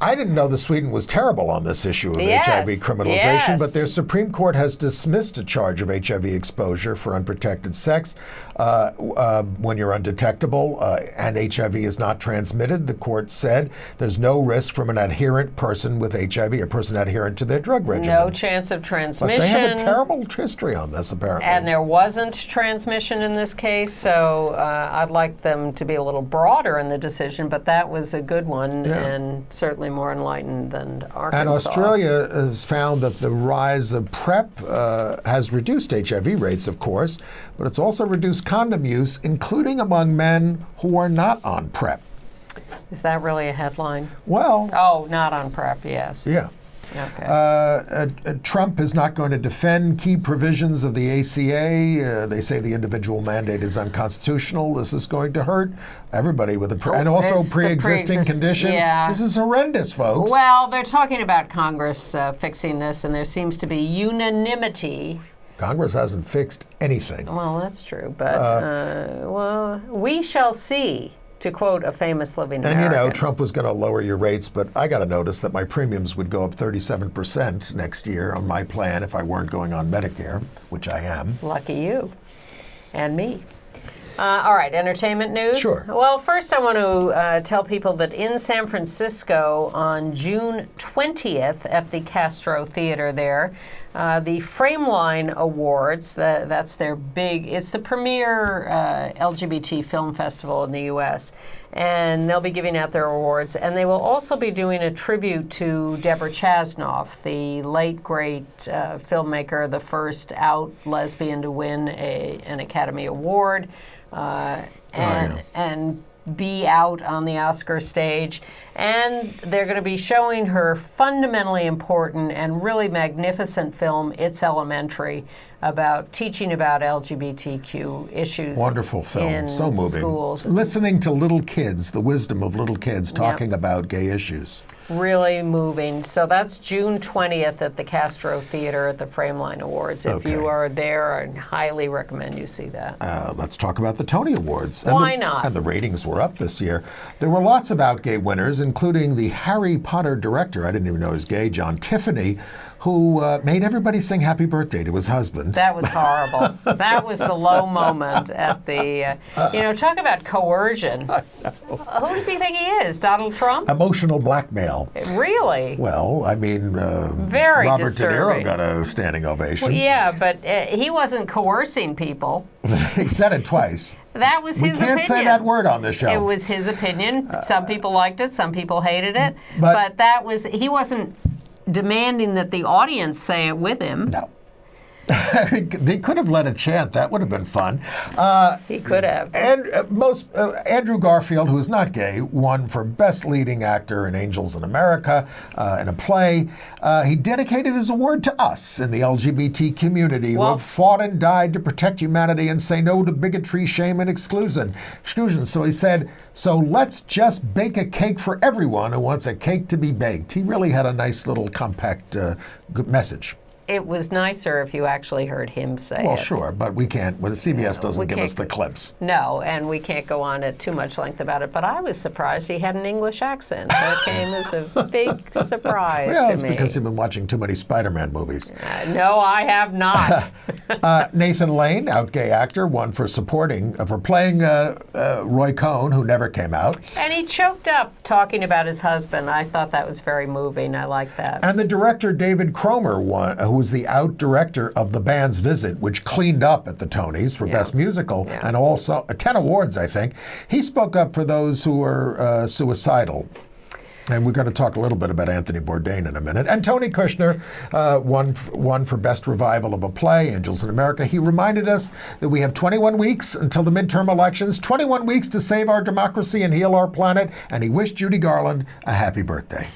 I didn't know that Sweden was terrible on this issue of HIV criminalization, but their Supreme Court has dismissed a charge of HIV exposure for unprotected sex when you're undetectable and HIV is not transmitted. The court said there's no risk from an adherent person with HIV, a person adherent to their drug regimen. No chance of transmission. But they have a terrible history on this, apparently. And there wasn't transmission in this case, so I'd like them to be a little broader in the decision, but that was a good one and certainly more enlightened than Arkansas. And Australia has found that the rise of PrEP has reduced HIV rates, of course, but it's also reduced condom use, including among men who are not on PrEP. Is that really a headline? Well. Oh, not on PrEP, yes. Yeah. Okay. Trump is not going to defend key provisions of the ACA. They say the individual mandate is unconstitutional. This is going to hurt everybody with and also pre-existing conditions. Yeah. This is horrendous, folks. Well, they're talking about Congress fixing this, and there seems to be unanimity. Congress hasn't fixed anything. Well, that's true, but well, we shall see. To quote a famous living American. And Trump was going to lower your rates, but I got to notice that my premiums would go up 37% next year on my plan if I weren't going on Medicare, which I am. Lucky you. And me. All right, entertainment news? Sure. Well, first I want to tell people that in San Francisco on June 20th at the Castro Theater there, the Frameline Awards, that's their it's the premier LGBT film festival in the U.S., and they'll be giving out their awards. And they will also be doing a tribute to Deborah Chasnoff, the late, great filmmaker, the first out lesbian to win an Academy Award, and be out on the Oscar stage. And they're going to be showing her fundamentally important and really magnificent film, It's Elementary, about teaching about LGBTQ issues. Wonderful film, in so moving. Schools. Listening to little kids, the wisdom of little kids talking about gay issues. Really moving. So that's June 20th at the Castro Theater at the Frameline Awards. If you are there, I highly recommend you see that. Let's talk about the Tony Awards. Why not? And the ratings were up this year. There were lots of out gay winners, including the Harry Potter director, I didn't even know he was gay, John Tiffany, who made everybody sing happy birthday to his husband. That was horrible. That was the low moment at the, talk about coercion. Who does he think he is? Donald Trump? Emotional blackmail. Really? Well, I mean, very Robert disturbing. De Niro got a standing ovation. Well, yeah, but he wasn't coercing people. He said it twice. That was his opinion. We can't say that word on this show. It was his opinion. Some people liked it, some people hated it. But he wasn't demanding that the audience say it with him. No. They could have led a chant. That would have been fun. He could have. And Andrew Garfield, who is not gay, won for Best Leading Actor in Angels in America in a play. He dedicated his award to us in the LGBT community who have fought and died to protect humanity and say no to bigotry, shame, and exclusion. So he said, so let's just bake a cake for everyone who wants a cake to be baked. He really had a nice little compact good message. It was nicer if you actually heard him say it. Well, sure, but we can't. Well, CBS doesn't give us the clips. No, and we can't go on at too much length about it. But I was surprised he had an English accent. That came as a big surprise to me. Well, it's because you've been watching too many Spider-Man movies. No, I have not. Nathan Lane, out gay actor, won for playing Roy Cohn, who never came out. And he choked up talking about his husband. I thought that was very moving. I like that. And the director David Cromer won, who was the out director of The Band's Visit, which cleaned up at the Tonys for Best Musical, and also 10 awards, I think. He spoke up for those who were suicidal. And we're going to talk a little bit about Anthony Bourdain in a minute. And Tony Kushner won for Best Revival of a Play, Angels in America. He reminded us that we have 21 weeks until the midterm elections, 21 weeks to save our democracy and heal our planet, and he wished Judy Garland a happy birthday.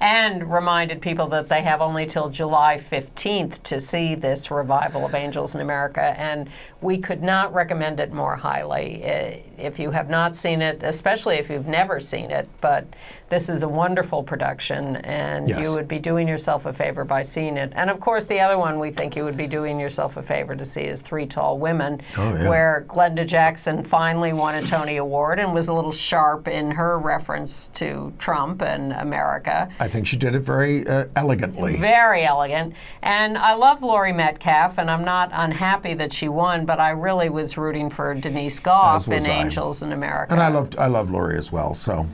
And reminded people that they have only till July 15th to see this revival of Angels in America, and we could not recommend it more highly. If you have not seen it, especially if you've never seen it, but this is a wonderful production, and you would be doing yourself a favor by seeing it. And of course, the other one we think you would be doing yourself a favor to see is Three Tall Women, where Glenda Jackson finally won a Tony Award and was a little sharp in her reference to Trump and America. I think she did it very elegantly. Very elegant. And I love Laurie Metcalf, and I'm not unhappy that she won, but I really was rooting for Denise Goff in Angels in America. And I love Laurie as well. So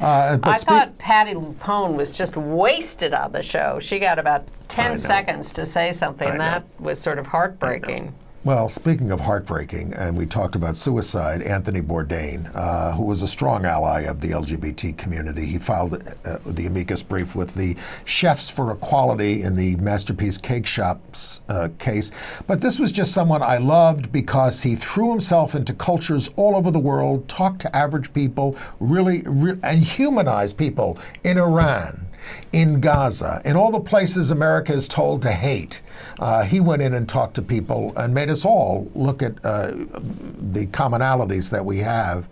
I thought Patti LuPone was just wasted on the show. She got about 10 seconds to say something. That was sort of heartbreaking. Well, speaking of heartbreaking, and we talked about suicide, Anthony Bourdain, who was a strong ally of the LGBT community, he filed the amicus brief with the Chefs for Equality in the Masterpiece Cakeshop's case. But this was just someone I loved because he threw himself into cultures all over the world, talked to average people, and humanized people in Iran, in Gaza, in all the places America is told to hate. He went in and talked to people and made us all look at the commonalities that we have.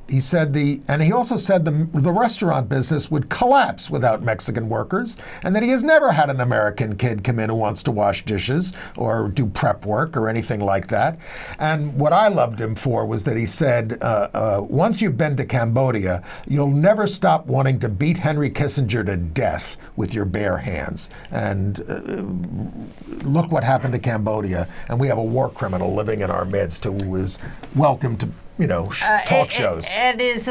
He said he also said the restaurant business would collapse without Mexican workers, and that he has never had an American kid come in who wants to wash dishes or do prep work or anything like that. And what I loved him for was that he said, once you've been to Cambodia, you'll never stop wanting to beat Henry Kissinger to death with your bare hands. And look what happened to Cambodia, and we have a war criminal living in our midst who is welcome to talk shows. It is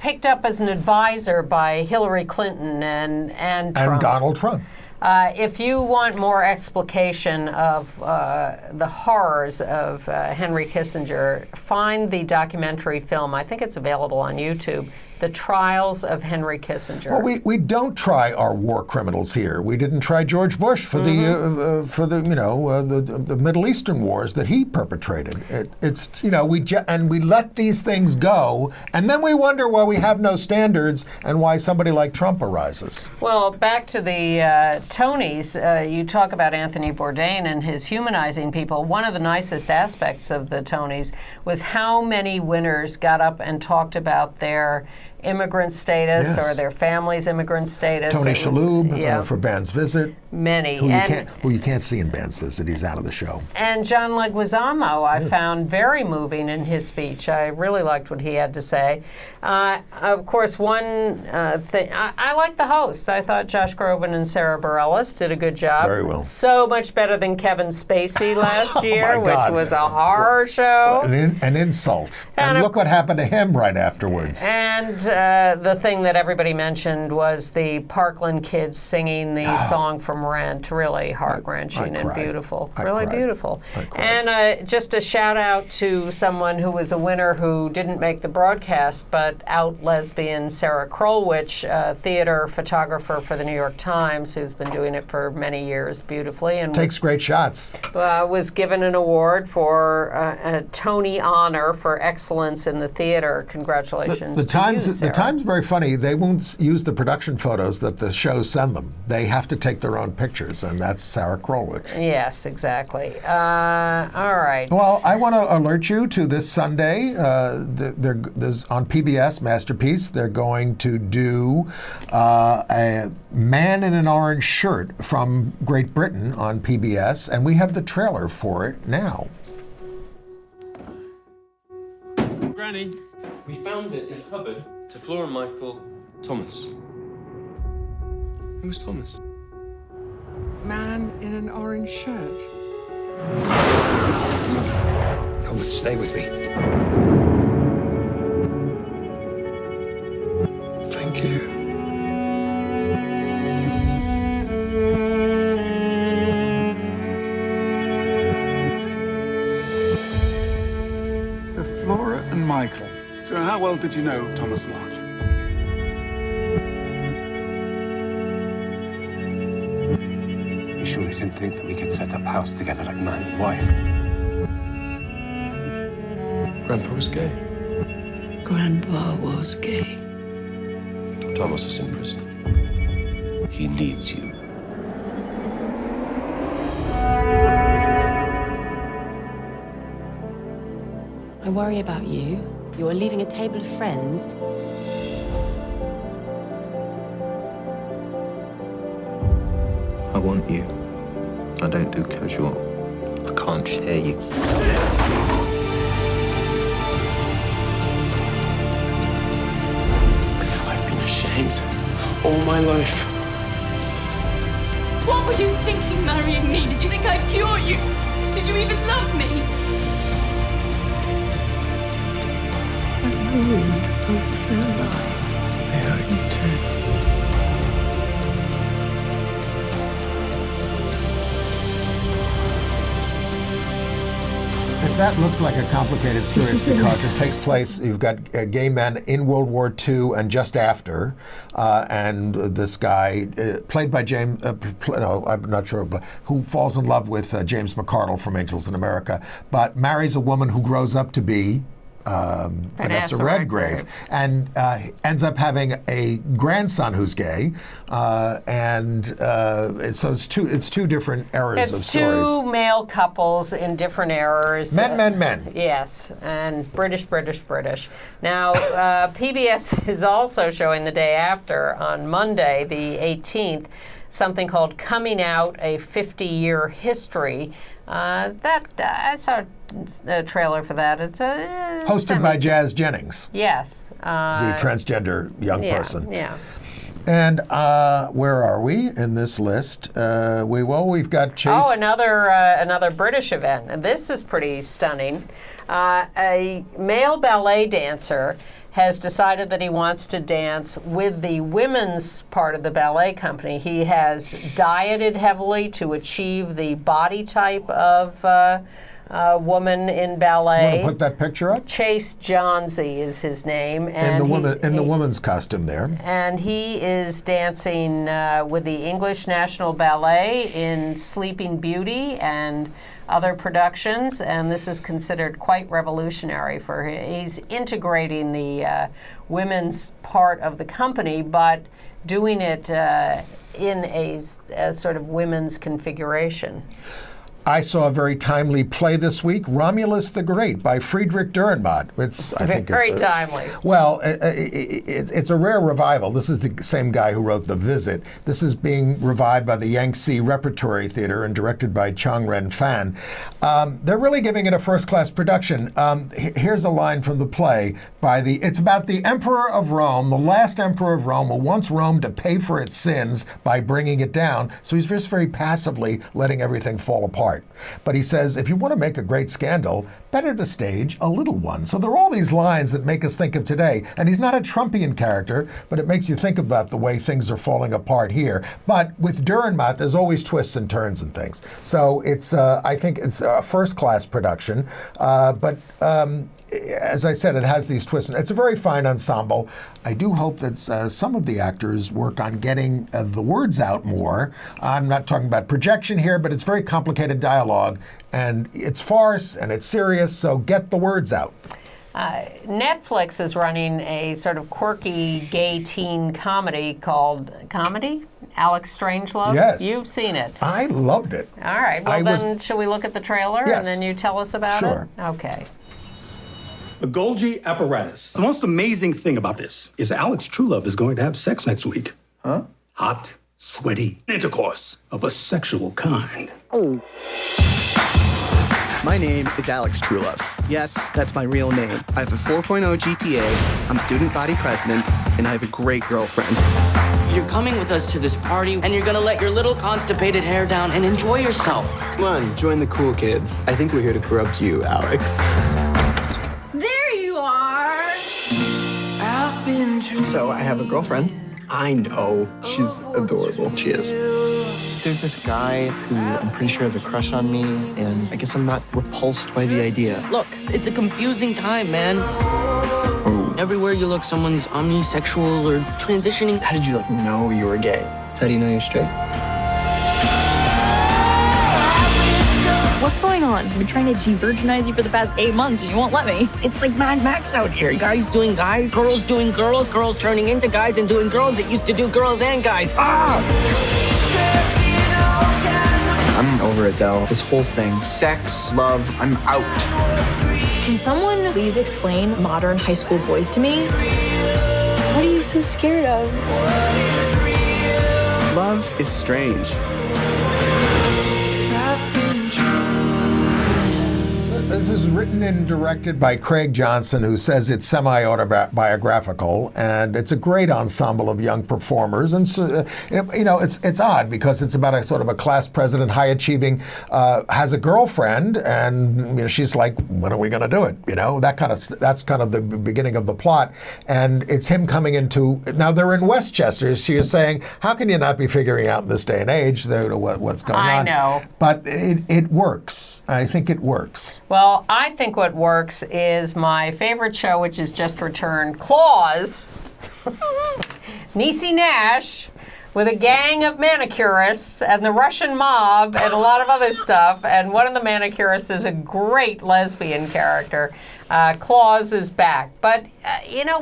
picked up as an advisor by Hillary Clinton and Trump. And Donald Trump. If you want more explication of the horrors of Henry Kissinger, find the documentary film. I think it's available on YouTube. The Trials of Henry Kissinger. Well, we don't try our war criminals here. We didn't try George Bush for the Middle Eastern wars that he perpetrated. We let these things go, and then we wonder why we have no standards and why somebody like Trump arises. Well, back to the Tonys. You talk about Anthony Bourdain and his humanizing people. One of the nicest aspects of the Tonys was how many winners got up and talked about their immigrant status Yes. or their family's immigrant status. Tony It was- Shalhoub for Band's Visit. Many. Who you can't see in Band's Visit. He's out of the show. And John Leguizamo, I found very moving in his speech. I really liked what he had to say. Of course, one thing, I like the hosts. I thought Josh Groban and Sarah Bareilles did a good job. Very well. So much better than Kevin Spacey last year, my which God. was a horror show. An insult. And look what happened to him right afterwards. And the thing that everybody mentioned was the Parkland kids singing the song from Rent. Really heart-wrenching and beautiful. Really beautiful. And just a shout out to someone who was a winner who didn't make the broadcast, but out lesbian Sarah Krolwich, theater photographer for the New York Times, who's been doing it for many years beautifully. And Takes great shots. was given an award for a Tony honor for excellence in the theater. Congratulations. The to Times, you, Sarah. the Times, very funny. They won't use the production photos that the shows send them. They have to take their own pictures, and that's Sarah Krolwich. Yes, exactly. All right. Well, I want to alert you to this Sunday. There's on PBS Masterpiece. They're going to do a Man in an Orange Shirt from Great Britain on PBS, and we have the trailer for it now. Granny, we found it in a cupboard to Flora and Michael Thomas. Who's Thomas? Man in an orange shirt. Thomas, stay with me. Thank you. To Flora and Michael. So how well did you know Thomas March? You surely didn't think that we could set up house together like man and wife? Grandpa was gay. Grandpa was gay. Thomas is in prison. He needs you. I worry about you. You're leaving a table of friends. I want you. I don't do casual. I can't share you. I've been ashamed all my life. What were you thinking marrying me? Did you think I'd cure you? Did you even love me? I ruined both of their lives. Yeah, you too. If that looks like a complicated story, it's because it takes place, you've got gay men in World War II and just after, and this guy, played by James, no, I'm not sure, but who falls in love with James McArdle from Angels in America, but marries a woman who grows up to be Vanessa Redgrave, and ends up having a grandson who's gay, and so it's two different eras of stories. It's two male couples in different eras. Men. Yes, and British. Now, PBS is also showing the day after, on Monday, the 18th, something called Coming Out, a 50-Year History. I saw a trailer for that. It's hosted by Jazz Jennings. Yes. The transgender young person. Yeah. And where are we in this list? We've got Chase. Oh, another British event. And this is pretty stunning. A male ballet dancer has decided that he wants to dance with the women's part of the ballet company. He has dieted heavily to achieve the body type of woman in ballet. Want to put that picture up? Chase Johnsey is his name. And in the woman's costume there. And he is dancing with the English National Ballet in Sleeping Beauty and other productions, and this is considered quite revolutionary for him. He's integrating the women's part of the company, but doing it in a sort of women's configuration. I saw a very timely play this week, Romulus the Great by Friedrich Dürrenmatt. I think very it's timely. Well, it's a rare revival. This is the same guy who wrote The Visit. This is being revived by the Yangtze Repertory Theater and directed by Chang Ren-fan. They're really giving it a first-class production. Here's a line from the play it's about the Emperor of Rome, the last Emperor of Rome, who wants Rome to pay for its sins by bringing it down. So he's just very passively letting everything fall apart. But he says, if you want to make a great scandal, better to stage a little one. So there are all these lines that make us think of today. And he's not a Trumpian character, but it makes you think about the way things are falling apart here. But with Dürrenmatt, there's always twists and turns and things. So it's, I think it's a first-class production. But as I said, it has these twists. It's a very fine ensemble. I do hope that some of the actors work on getting the words out more. I'm not talking about projection here, but it's very complicated dialogue, and it's farce, and it's serious, so get the words out. Netflix is running a sort of quirky gay teen comedy called Alex Strangelove? Yes. You've seen it. I loved it. All right. Well, should we look at the trailer Yes. and then you tell us about Sure. it? Okay. The Golgi apparatus. The most amazing thing about this is Alex Truelove is going to have sex next week. Huh? Hot, sweaty intercourse of a sexual kind. Oh. My name is Alex Truelove. Yes, that's my real name. I have a 4.0 GPA, I'm student body president, and I have a great girlfriend. You're coming with us to this party, and you're gonna let your little constipated hair down and enjoy yourself. Come on, join the cool kids. I think we're here to corrupt you, Alex. There you are! I've been So I have a girlfriend. I know. She's adorable. She is. There's this guy who I'm pretty sure has a crush on me, and I guess I'm not repulsed by the idea. Look, it's a confusing time, man. Oh. Everywhere you look, someone's omnisexual or transitioning. How did you know you were gay? How do you know you're straight? What's going on? I've been trying to de-virginize you for the past 8 months and you won't let me. It's like Mad Max out here. Guys doing guys, girls doing girls, girls turning into guys and doing girls that used to do girls and guys. Ah! I'm over it, though. This whole thing, sex, love, I'm out. Can someone please explain modern high school boys to me? What are you so scared of? Love is strange. This is written and directed by Craig Johnson, who says it's semi-autobiographical, and it's a great ensemble of young performers. And so, it's odd because it's about a sort of a class president, high achieving, has a girlfriend, and she's like, when are we going to do it? That's kind of the beginning of the plot, and it's him coming into. Now they're in Westchester. She is saying, how can you not be figuring out in this day and age what's going on? I know, but it works. I think it works. Well, I think what works is my favorite show, which has just returned, Claws. Niecy Nash with a gang of manicurists and the Russian mob and a lot of other stuff. And one of the manicurists is a great lesbian character. Claws is back. But,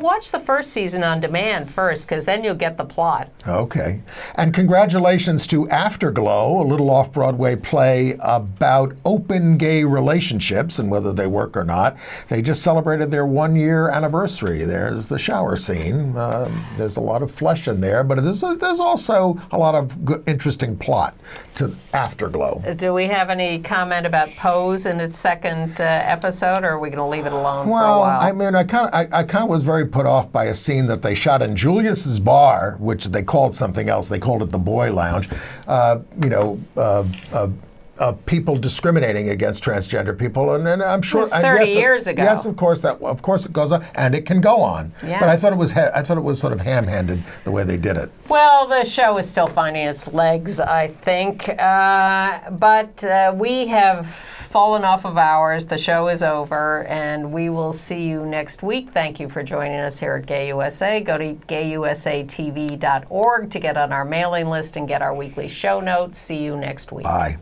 watch the first season on demand first, because then you'll get the plot. Okay. And congratulations to Afterglow, a little off-Broadway play about open gay relationships and whether they work or not. They just celebrated their 1-year anniversary. There's the shower scene. There's a lot of flesh in there, but there's also a lot of good, interesting plot to Afterglow. Do we have any comment about Pose in its second episode, or are we going to leave it alone for a while? Well, I mean, I kind of was very put off by a scene that they shot in Julius's bar, which they called something else. They called it the Boy Lounge. People discriminating against transgender people, and I'm sure it was 30 years ago. Yes, of course it goes on, and it can go on. Yeah. But I thought it was sort of ham-handed the way they did it. Well, the show is still finding its legs, I think, but we have fallen off of ours. The show is over, and we will see you next week. Thank you for joining us here at Gay USA. Go to gayusatv.org to get on our mailing list and get our weekly show notes. See you next week. Bye.